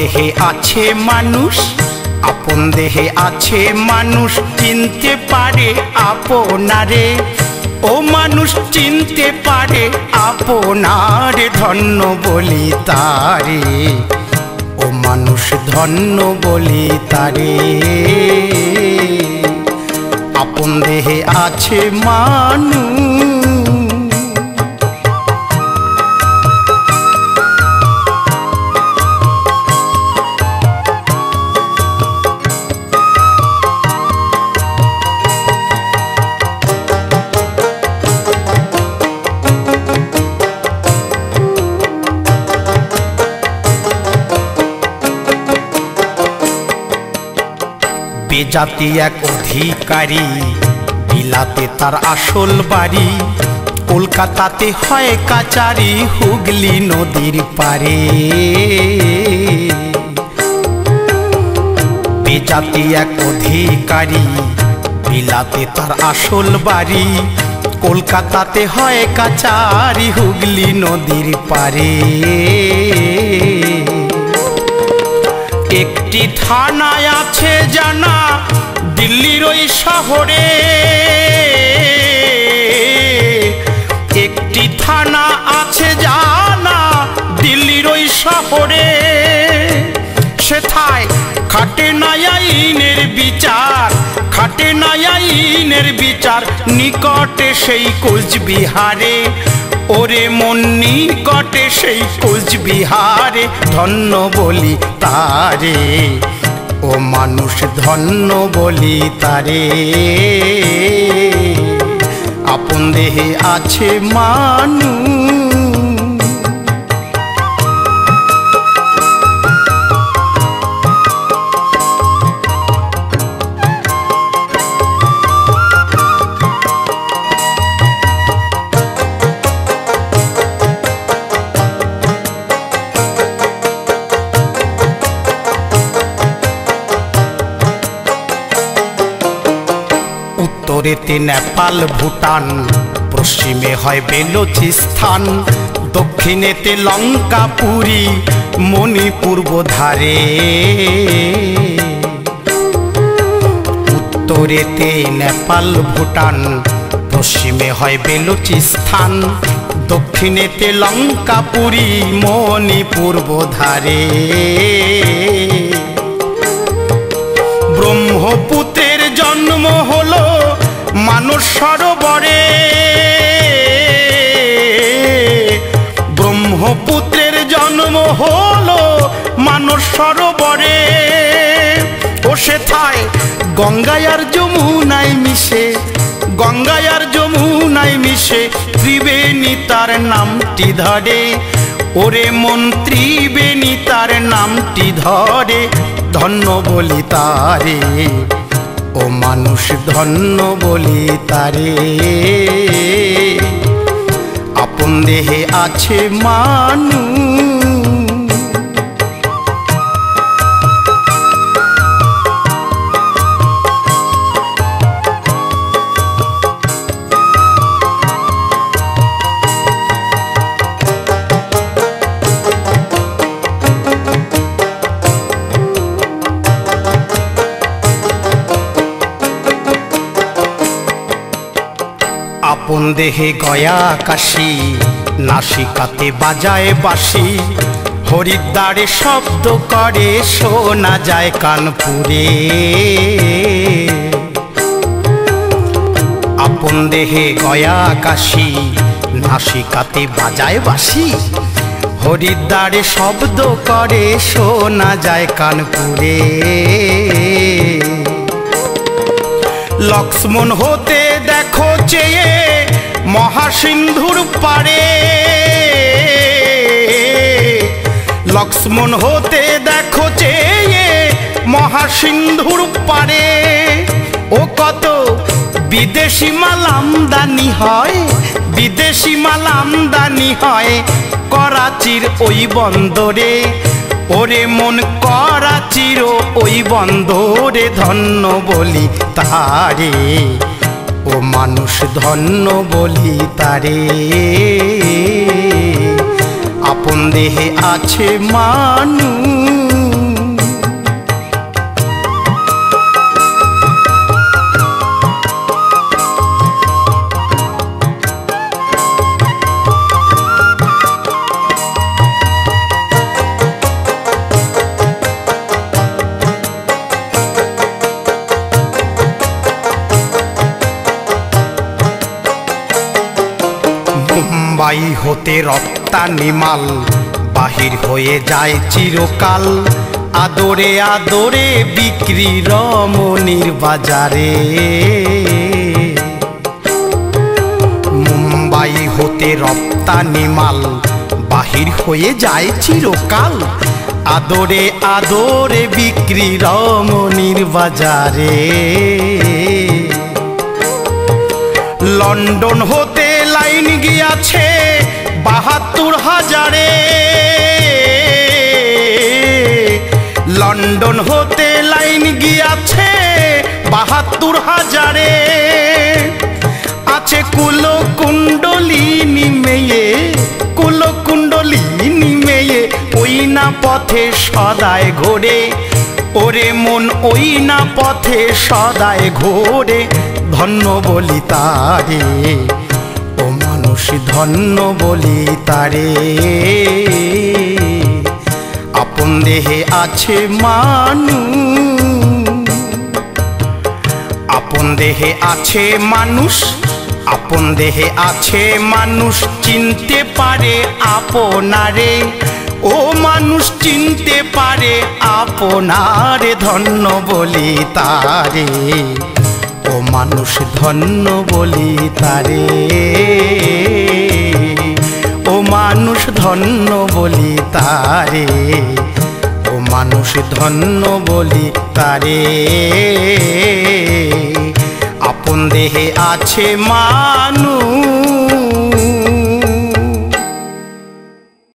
দেহে আছে মানুষ, আপন দেহে আছে মানুষ, চিনতে পারে আপনারে। ও মানুষ চিনতে পারে আপনারে, ধন্য বলি তারে। ও মানুষ ধন্য বলি তারে। আপন দেহে আছে মানুষ। বেজাতি এক অধিকারী, বিলাতে তার আসল বাড়ি, কলকাতাতে হয় কাচারি, হুগলি নদীর পারে। বেজাতি এক অধিকারী, বিলাতে তার আসল বাড়ি, কলকাতাতে হয় কাচারি, হুগলি নদীর পারে। একটি থানায় আছে জানা দিল্লির ওই শহরে, একটি থানা আছে জানা দিল্লির ওই শহরে। সেথায় খাটে না আইনের বিচার, খাটে না আইনের বিচার, নিকটে সেই কোচবিহারে। ওরে মন নিকটে সেই কোচবিহারে, ধন্য বলি তারে। ও মানুষ ধন্য বলি তারে। আপন দেহে আছে মানুষ। উত্তরেতে নেপাল ভুটান, পশ্চিমে হয় বেলুচিস্তান, দক্ষিণেতে লঙ্কা পুরী, মণিপুর ধারে। উত্তরেতে নেপাল ভুটান, পশ্চিমে হয় বেলুচিস্তান, দক্ষিণেতে লঙ্কা পুরী, মণিপুর ধারে। ব্রহ্মপুত্রের জন্ম হলো মানস সরোবরে, ব্রহ্মপুত্রের জন্ম হলো মানস সরোবরে। ও সেথায় গঙ্গায় আর যমুনায় মিশে, গঙ্গায় আর যমুনায় মিশে, ত্রিবেণী তার নামটি ধরে। ওরে মন ত্রিবেণী তার নামটি ধরে, ধন্য বলি তারে। ও মানুষ ধন্য বলি তারে। আপন দেহে আছে মানুষ। আপন দেহে গয়া কাশি, নাসিকাতে বাজায় বাঁশি, হরিদ্বারে শব্দ করে শোনা যায় কানপুরে। আপন দেহে গয়া কাশি, নাসিকাতে বাজায় বাঁশি, হরিদ্বারে শব্দ করে শোনা যায় কানপুরে। লক্ষ্মণ হতে দেখো চেয়ে মহাসিন্ধুর পারে, লক্ষ্মণ হতে দেখো চেয়ে মহাসিন্ধুর পারে। ও কত বিদেশি মাল আমদানি হয়, বিদেশি মাল আমদানি হয় করাচির ওই বন্দরে। ওরে মন করাচির ওই বন্দরে, ধন্য বলি তারে। ও মানুষ ধন্য বলি তারে। আপন দেহে আছে মানুষ। মুম্বাই হতে রপ্তানি মাল বাহির হয়ে যায় চিরকাল, আদরে আদরে বিক্রি রমণীর বাজারে। মুম্বাই হতে রপ্তানি মাল বাহির হয়ে যায় চিরকাল, আদরে আদরে বিক্রি রমণীর বাজারে। লন্ডন হতে লাইন গিয়াছে ৭২,০০০, লন্ডন হতে লাইন গিয়াছে ৭২,০০০। আছে কুলকুণ্ডলিনী মেয়ে, কুলকুণ্ডলিনী মেয়ে ওই না পথে সদায় ঘোরে, ওরে মন ওই না পথে সদায় ঘোরে। ধন্য বলি তারে, ও মানুষ ধন্য বলি তারে। আপন দেহে আছে মানুষ, আপন দেহে আছে মানুষ, আপন দেহে আছে মানুষ চিনতে পারে আপনারে, ও মানুষ চিনতে পারে আপনারে। ধন্য বলি তারে, ও মানুষ ধন্য বলি তারে, ও মানুষ ধন্য বলি তারে, ও মানুষ ধন্য বলি তারে। আপন দেহে আছে মানুষ।